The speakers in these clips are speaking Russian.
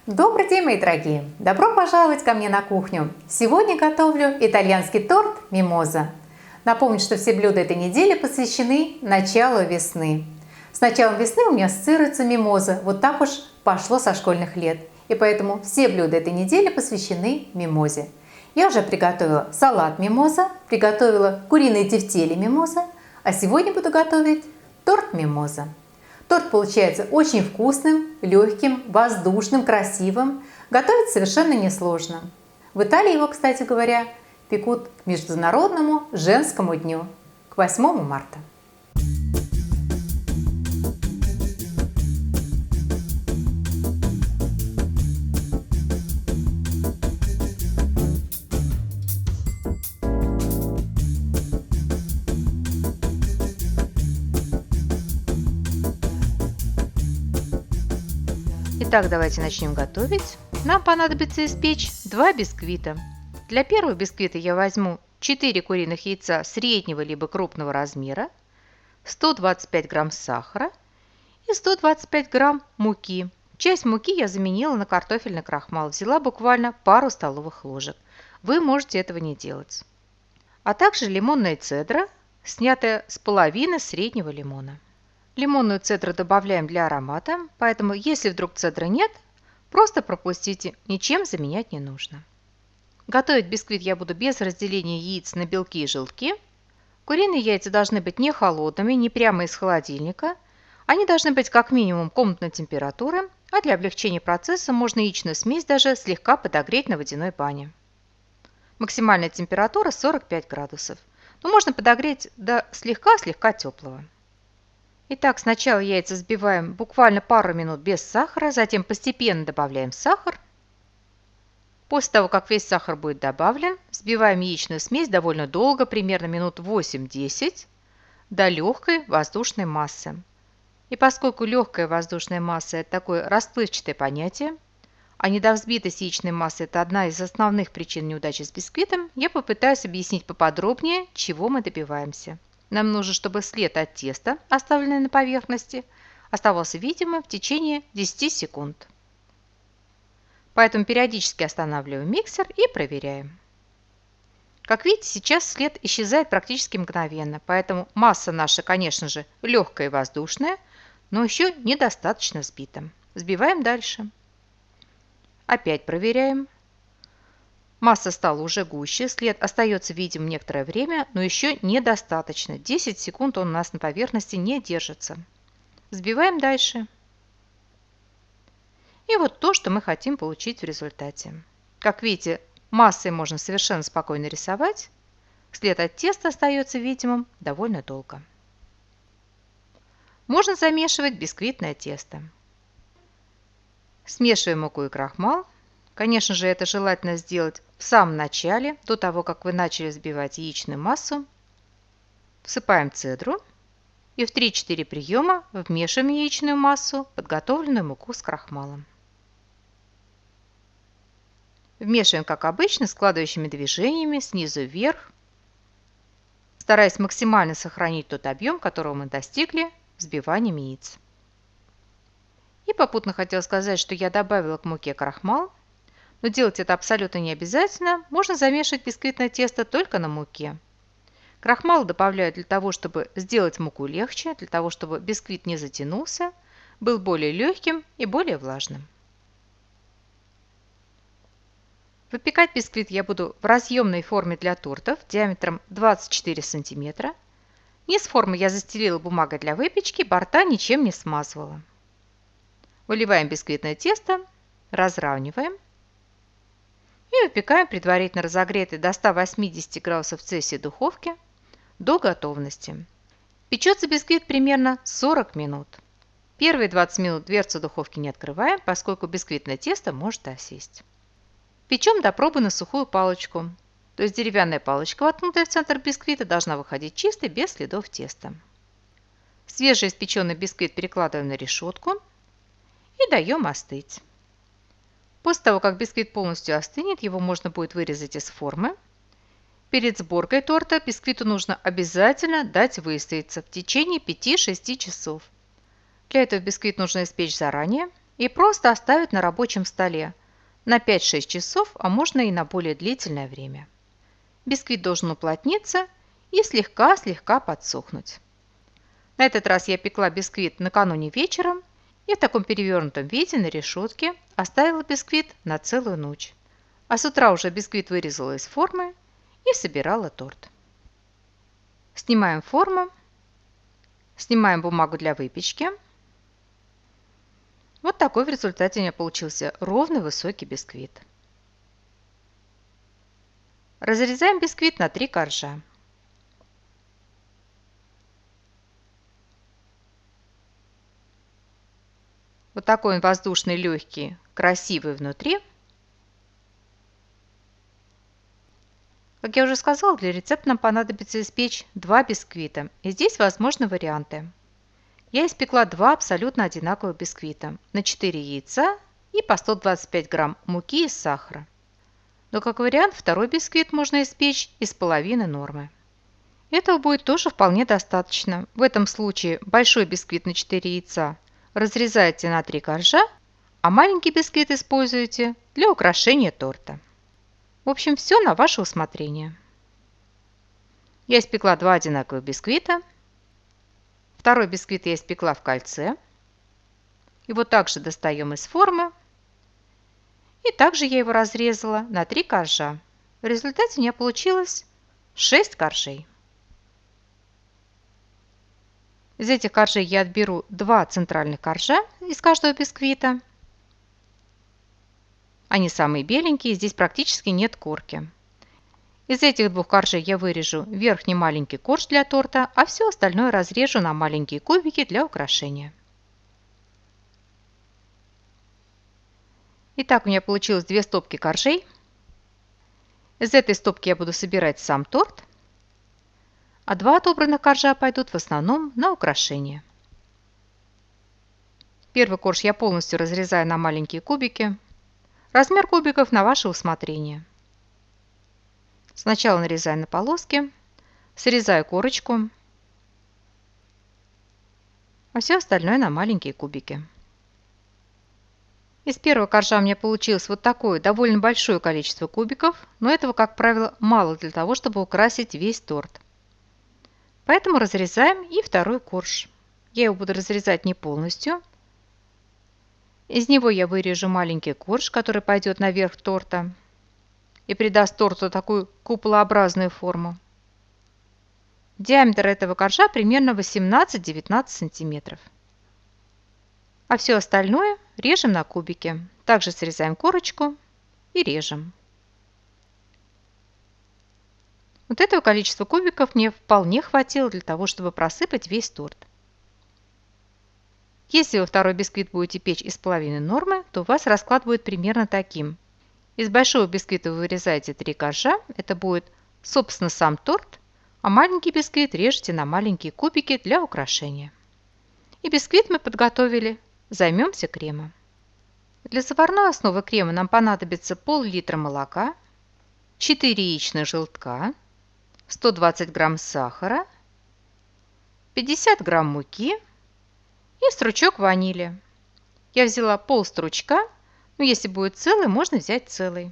Добрый день, мои дорогие! Добро пожаловать ко мне на кухню! Сегодня готовлю итальянский торт мимоза. Напомню, что все блюда этой недели посвящены началу весны. С началом весны у меня ассоциируется мимоза. Вот так уж пошло со школьных лет. И поэтому все блюда этой недели посвящены мимозе. Я уже приготовила салат мимоза, приготовила куриные тефтели мимоза, а сегодня буду готовить торт мимоза. Торт получается очень вкусным, легким, воздушным, красивым. Готовить совершенно несложно. В Италии его, кстати говоря, пекут к Международному женскому дню, к 8 марта. Итак, давайте начнем готовить. Нам понадобится испечь 2 бисквита. Для первого бисквита я возьму 4 куриных яйца среднего либо крупного размера, 125 грамм сахара и 125 грамм муки. Часть муки я заменила на картофельный крахмал, взяла буквально пару столовых ложек. Вы можете этого не делать. А также лимонная цедра, снятая с половины среднего лимона. Лимонную цедру добавляем для аромата, поэтому если вдруг цедры нет, просто пропустите, ничем заменять не нужно. Готовить бисквит я буду без разделения яиц на белки и желтки. Куриные яйца должны быть не холодными, не прямо из холодильника. Они должны быть как минимум комнатной температуры, а для облегчения процесса можно яичную смесь даже слегка подогреть на водяной бане. Максимальная температура 45 градусов, но можно подогреть до слегка-слегка теплого. Итак, сначала яйца взбиваем буквально пару минут без сахара, затем постепенно добавляем сахар. После того, как весь сахар будет добавлен, взбиваем яичную смесь довольно долго, примерно минут 8-10, до легкой воздушной массы. И поскольку легкая воздушная масса – это такое расплывчатое понятие, а недовзбитость яичной массы – это одна из основных причин неудачи с бисквитом, я попытаюсь объяснить поподробнее, чего мы добиваемся. Нам нужно, чтобы след от теста, оставленный на поверхности, оставался видимым в течение 10 секунд. Поэтому периодически останавливаем миксер и проверяем. Как видите, сейчас след исчезает практически мгновенно, поэтому масса наша, конечно же, легкая и воздушная, но еще недостаточно взбита. Взбиваем дальше. Опять проверяем. Масса стала уже гуще, след остается видим некоторое время, но еще недостаточно. 10 секунд он у нас на поверхности не держится. Взбиваем дальше. И вот то, что мы хотим получить в результате. Как видите, массой можно совершенно спокойно рисовать. След от теста остается видимым довольно долго. Можно замешивать бисквитное тесто. Смешиваем муку и крахмал. Конечно же, это желательно сделать в самом начале, до того, как вы начали взбивать яичную массу. Всыпаем цедру и в 3-4 приема вмешиваем яичную массу, подготовленную муку с крахмалом. Вмешиваем, как обычно, складывающими движениями снизу вверх, стараясь максимально сохранить тот объем, которого мы достигли взбиванием яиц. И попутно хотела сказать, что я добавила к муке крахмал. Но делать это абсолютно не обязательно. Можно замешивать бисквитное тесто только на муке. Крахмал добавляю для того, чтобы сделать муку легче, для того, чтобы бисквит не затянулся, был более легким и более влажным. Выпекать бисквит я буду в разъемной форме для тортов диаметром 24 см. Низ формы я застелила бумагой для выпечки, борта ничем не смазывала. Выливаем бисквитное тесто, разравниваем. И выпекаем предварительно разогретой до 180 градусов Цельсия духовке до готовности. Печется бисквит примерно 40 минут. Первые 20 минут дверцу духовки не открываем, поскольку бисквитное тесто может осесть. Печем до пробы на сухую палочку. То есть деревянная палочка, воткнутая в центр бисквита, должна выходить чистой, без следов теста. Свежеиспеченный бисквит перекладываем на решетку и даем остыть. После того, как бисквит полностью остынет, его можно будет вырезать из формы. Перед сборкой торта бисквиту нужно обязательно дать выстояться в течение 5-6 часов. Для этого бисквит нужно испечь заранее и просто оставить на рабочем столе на 5-6 часов, а можно и на более длительное время. Бисквит должен уплотниться и слегка-слегка подсохнуть. На этот раз я пекла бисквит накануне вечером и в таком перевернутом виде на решетке оставила бисквит на целую ночь. А с утра уже бисквит вырезала из формы и собирала торт. Снимаем форму, снимаем бумагу для выпечки. Вот такой в результате у меня получился ровный высокий бисквит. Разрезаем бисквит на 3 коржа. Вот такой он воздушный, легкий, красивый внутри. Как я уже сказала, для рецепта нам понадобится испечь 2 бисквита. И здесь возможны варианты. Я испекла 2 абсолютно одинаковых бисквита на 4 яйца и по 125 грамм муки и сахара. Но как вариант, второй бисквит можно испечь из половины нормы. Этого будет тоже вполне достаточно. В этом случае большой бисквит на 4 яйца разрезаете на 3 коржа, а маленький бисквит используете для украшения торта. В общем, все на ваше усмотрение. Я испекла 2 одинаковых бисквита. Второй бисквит я испекла в кольце. Его также достаем из формы. И также я его разрезала на 3 коржа. В результате у меня получилось 6 коржей. Из этих коржей я отберу 2 центральных коржа из каждого бисквита. Они самые беленькие, здесь практически нет корки. Из этих 2 коржей я вырежу верхний маленький корж для торта, а все остальное разрежу на маленькие кубики для украшения. Итак, у меня получилось 2 стопки коржей. Из этой стопки я буду собирать сам торт, а 2 отобранных коржа пойдут в основном на украшение. Первый корж я полностью разрезаю на маленькие кубики. Размер кубиков на ваше усмотрение. Сначала нарезаю на полоски, срезаю корочку, а все остальное на маленькие кубики. Из первого коржа у меня получилось вот такое довольно большое количество кубиков, но этого, как правило, мало для того, чтобы украсить весь торт. Поэтому разрезаем и второй корж. Я его буду разрезать не полностью. Из него я вырежу маленький корж, который пойдет наверх торта и придаст торту такую куполообразную форму. Диаметр этого коржа примерно 18-19 сантиметров. А все остальное режем на кубики. Также срезаем корочку и режем. Вот этого количества кубиков мне вполне хватило для того, чтобы просыпать весь торт. Если вы второй бисквит будете печь из половины нормы, то у вас расклад будет примерно таким. Из большого бисквита вы вырезаете 3 коржа, это будет, собственно, сам торт, а маленький бисквит режете на маленькие кубики для украшения. И бисквит мы подготовили, займемся кремом. Для заварной основы крема нам понадобится пол-литра молока, 4 яичных желтка, 120 грамм сахара, 50 грамм муки и стручок ванили. Я взяла пол стручка, но если будет целый, можно взять целый.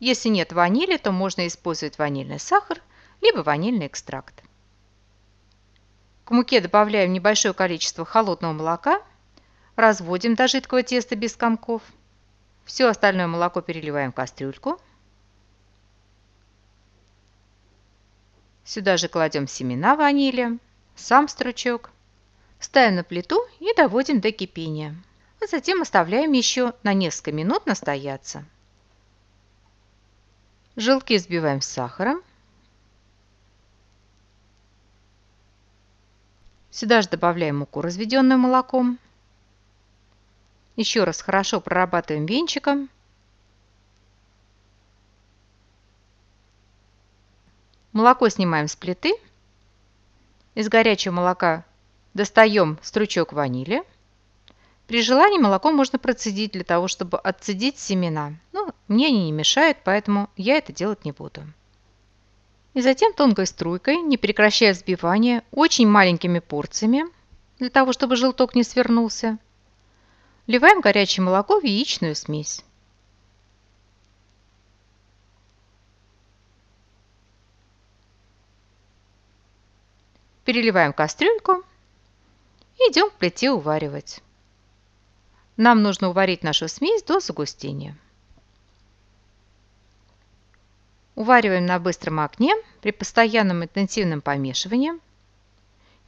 Если нет ванили, то можно использовать ванильный сахар, либо ванильный экстракт. К муке добавляем небольшое количество холодного молока, разводим до жидкого теста без комков. Все остальное молоко переливаем в кастрюльку. Сюда же кладем семена ванили, сам стручок. Ставим на плиту и доводим до кипения. А затем оставляем еще на несколько минут настояться. Желтки взбиваем с сахаром. Сюда же добавляем муку, разведенную молоком. Еще раз хорошо прорабатываем венчиком. Молоко снимаем с плиты. Из горячего молока достаем стручок ванили. При желании молоко можно процедить для того, чтобы отцедить семена. Но мне они не мешают, поэтому я это делать не буду. И затем тонкой струйкой, не прекращая взбивания, очень маленькими порциями, для того, чтобы желток не свернулся, Вливаем горячее молоко в яичную смесь. Переливаем в кастрюльку и идем к плите уваривать. Нам нужно уварить нашу смесь до загустения. Увариваем на быстром огне при постоянном интенсивном помешивании.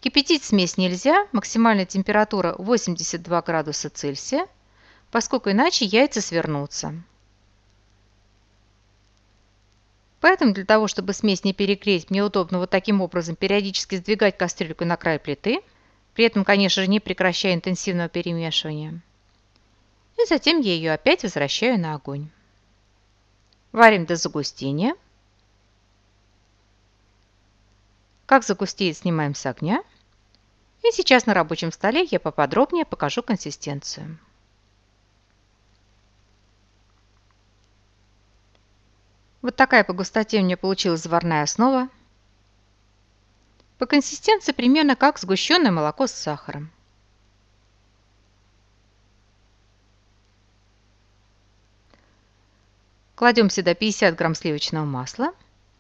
Кипятить смесь нельзя, максимальная температура 82 градуса Цельсия, поскольку иначе яйца свернутся. Поэтому для того, чтобы смесь не перегреть, мне удобно вот таким образом периодически сдвигать кастрюльку на край плиты, при этом, конечно же, не прекращая интенсивного перемешивания. И затем я ее опять возвращаю на огонь. Варим до загустения. Как загустеет, снимаем с огня. И сейчас на рабочем столе я поподробнее покажу консистенцию. Вот такая по густоте у меня получилась заварная основа. По консистенции примерно как сгущенное молоко с сахаром. Кладем сюда 50 грамм сливочного масла.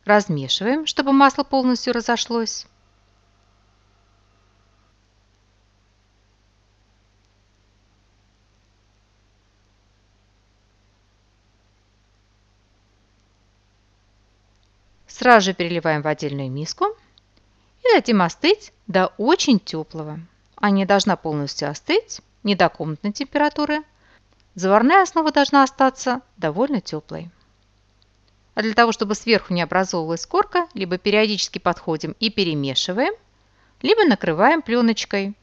Размешиваем, чтобы масло полностью разошлось. Сразу же переливаем в отдельную миску и дадим остыть до очень теплого. Она не должна полностью остыть, не до комнатной температуры. Заварная основа должна остаться довольно теплой. А для того, чтобы сверху не образовывалась корка, либо периодически подходим и перемешиваем, либо накрываем пленочкой.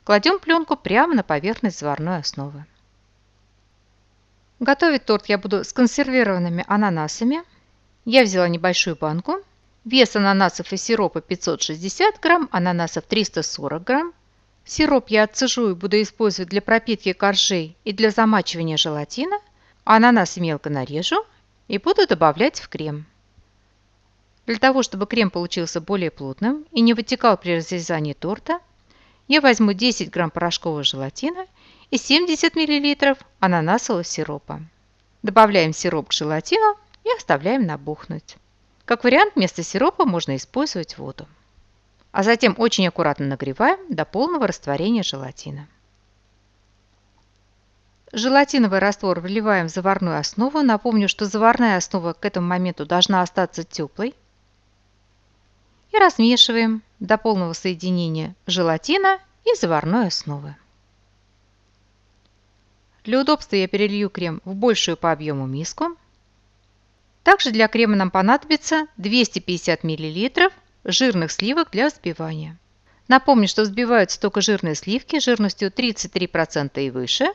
Кладем пленку прямо на поверхность заварной основы. Готовить торт я буду с консервированными ананасами. Я взяла небольшую банку. Вес ананасов и сиропа 560 грамм, ананасов 340 грамм. Сироп я отцежу и буду использовать для пропитки коржей и для замачивания желатина. Ананасы мелко нарежу и буду добавлять в крем. Для того, чтобы крем получился более плотным и не вытекал при разрезании торта, я возьму 10 грамм порошкового желатина и 70 мл ананасового сиропа. Добавляем сироп к желатину и оставляем набухнуть. Как вариант, вместо сиропа можно использовать воду. А затем очень аккуратно нагреваем до полного растворения желатина. Желатиновый раствор вливаем в заварную основу. Напомню, что заварная основа к этому моменту должна остаться теплой. И размешиваем до полного соединения желатина и заварной основы. Для удобства я перелью крем в большую по объему миску. Также для крема нам понадобится 250 мл жирных сливок для взбивания. Напомню, что взбиваются только жирные сливки жирностью 33% и выше.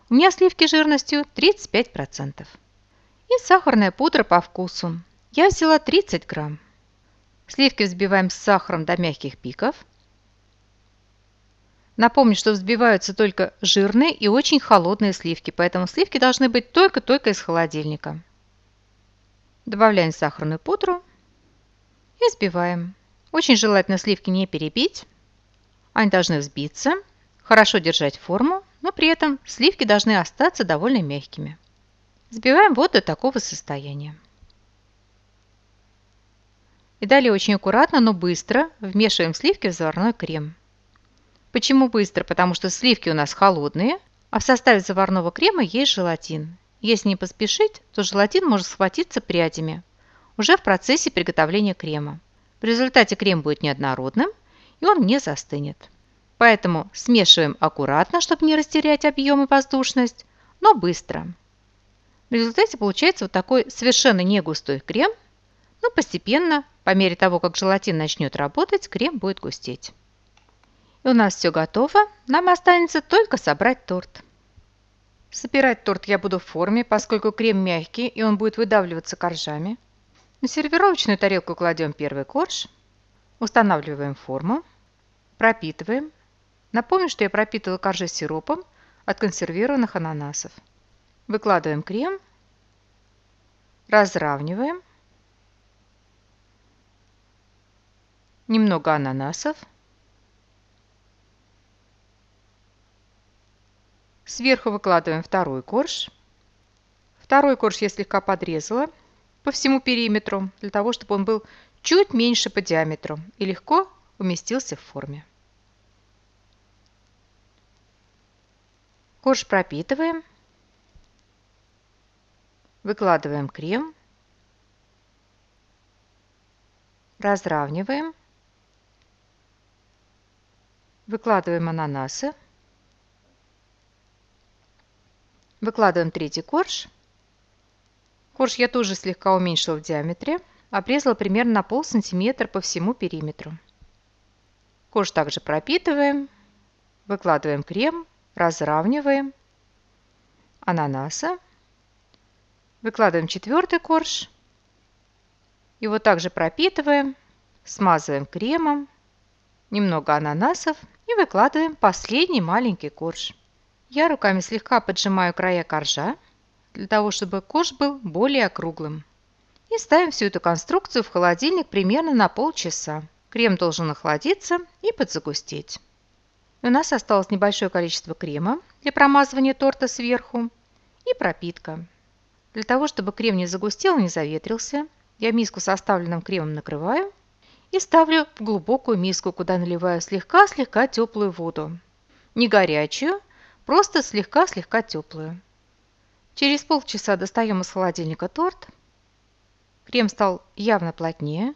У меня сливки жирностью 35%. И сахарная пудра по вкусу. Я взяла 30 грамм. Сливки взбиваем с сахаром до мягких пиков. Напомню, что взбиваются только жирные и очень холодные сливки, поэтому сливки должны быть только-только из холодильника. Добавляем сахарную пудру и взбиваем. Очень желательно сливки не перебить. Они должны взбиться, хорошо держать форму, но при этом сливки должны остаться довольно мягкими. Взбиваем вот до такого состояния. И далее очень аккуратно, но быстро вмешиваем сливки в заварной крем. Почему быстро? Потому что сливки у нас холодные, а в составе заварного крема есть желатин. Если не поспешить, то желатин может схватиться прядями уже в процессе приготовления крема. В результате крем будет неоднородным и он не застынет. Поэтому смешиваем аккуратно, чтобы не растерять объем и воздушность, но быстро. В результате получается вот такой совершенно не густой крем, но постепенно, по мере того, как желатин начнет работать, крем будет густеть. И у нас все готово, нам останется только собрать торт. Собирать торт я буду в форме, поскольку крем мягкий и он будет выдавливаться коржами. На сервировочную тарелку кладем первый корж, устанавливаем форму, пропитываем. Напомню, что я пропитывала коржи сиропом от консервированных ананасов. Выкладываем крем, разравниваем, немного ананасов, Сверху выкладываем второй корж. Второй корж я слегка подрезала по всему периметру, для того, чтобы он был чуть меньше по диаметру и легко уместился в форме. Корж пропитываем, выкладываем крем, разравниваем, выкладываем ананасы, выкладываем третий корж. Корж я тоже слегка уменьшила в диаметре, обрезала примерно на полсантиметра по всему периметру. Корж также пропитываем, выкладываем крем, разравниваем, ананасы, выкладываем четвертый корж, его также пропитываем, смазываем кремом, немного ананасов и выкладываем последний маленький корж. Я руками слегка поджимаю края коржа, для того, чтобы корж был более округлым. И ставим всю эту конструкцию в холодильник примерно на полчаса. Крем должен охладиться и подзагустеть. У нас осталось небольшое количество крема для промазывания торта сверху и пропитка. Для того, чтобы крем не загустел и не заветрился, я миску с оставленным кремом накрываю и ставлю в глубокую миску, куда наливаю слегка-слегка теплую воду. Не горячую, просто слегка-слегка теплую. Через полчаса достаем из холодильника торт. Крем стал явно плотнее.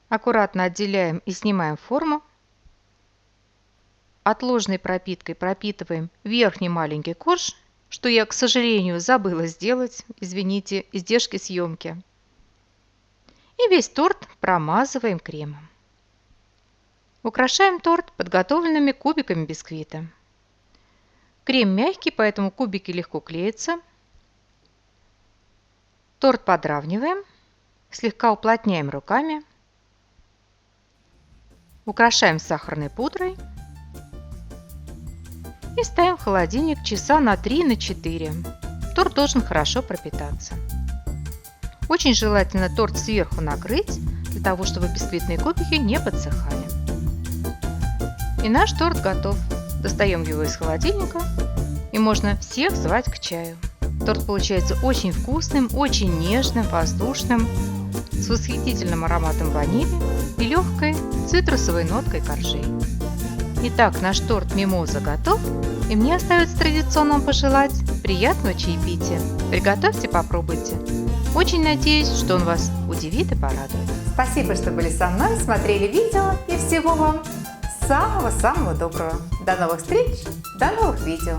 Аккуратно отделяем и снимаем форму. Отложенной пропиткой пропитываем верхний маленький корж, что я, к сожалению, забыла сделать. Извините, издержки съемки. И весь торт промазываем кремом. Украшаем торт подготовленными кубиками бисквита. Крем мягкий, поэтому кубики легко клеятся. Торт подравниваем, слегка уплотняем руками. Украшаем сахарной пудрой и ставим в холодильник часа на 3-4. Торт должен хорошо пропитаться. Очень желательно торт сверху накрыть, для того, чтобы бисквитные кубики не подсыхали. И наш торт готов. Достаем его из холодильника и можно всех звать к чаю. Торт получается очень вкусным, очень нежным, воздушным, с восхитительным ароматом ванили и легкой цитрусовой ноткой коржей. Итак, наш торт мимоза готов, и мне остается традиционно вам пожелать приятного чаепития. Приготовьте, попробуйте. Очень надеюсь, что он вас удивит и порадует. Спасибо, что были со мной, смотрели видео, и всего вам самого-самого доброго. До новых встреч, до новых видео.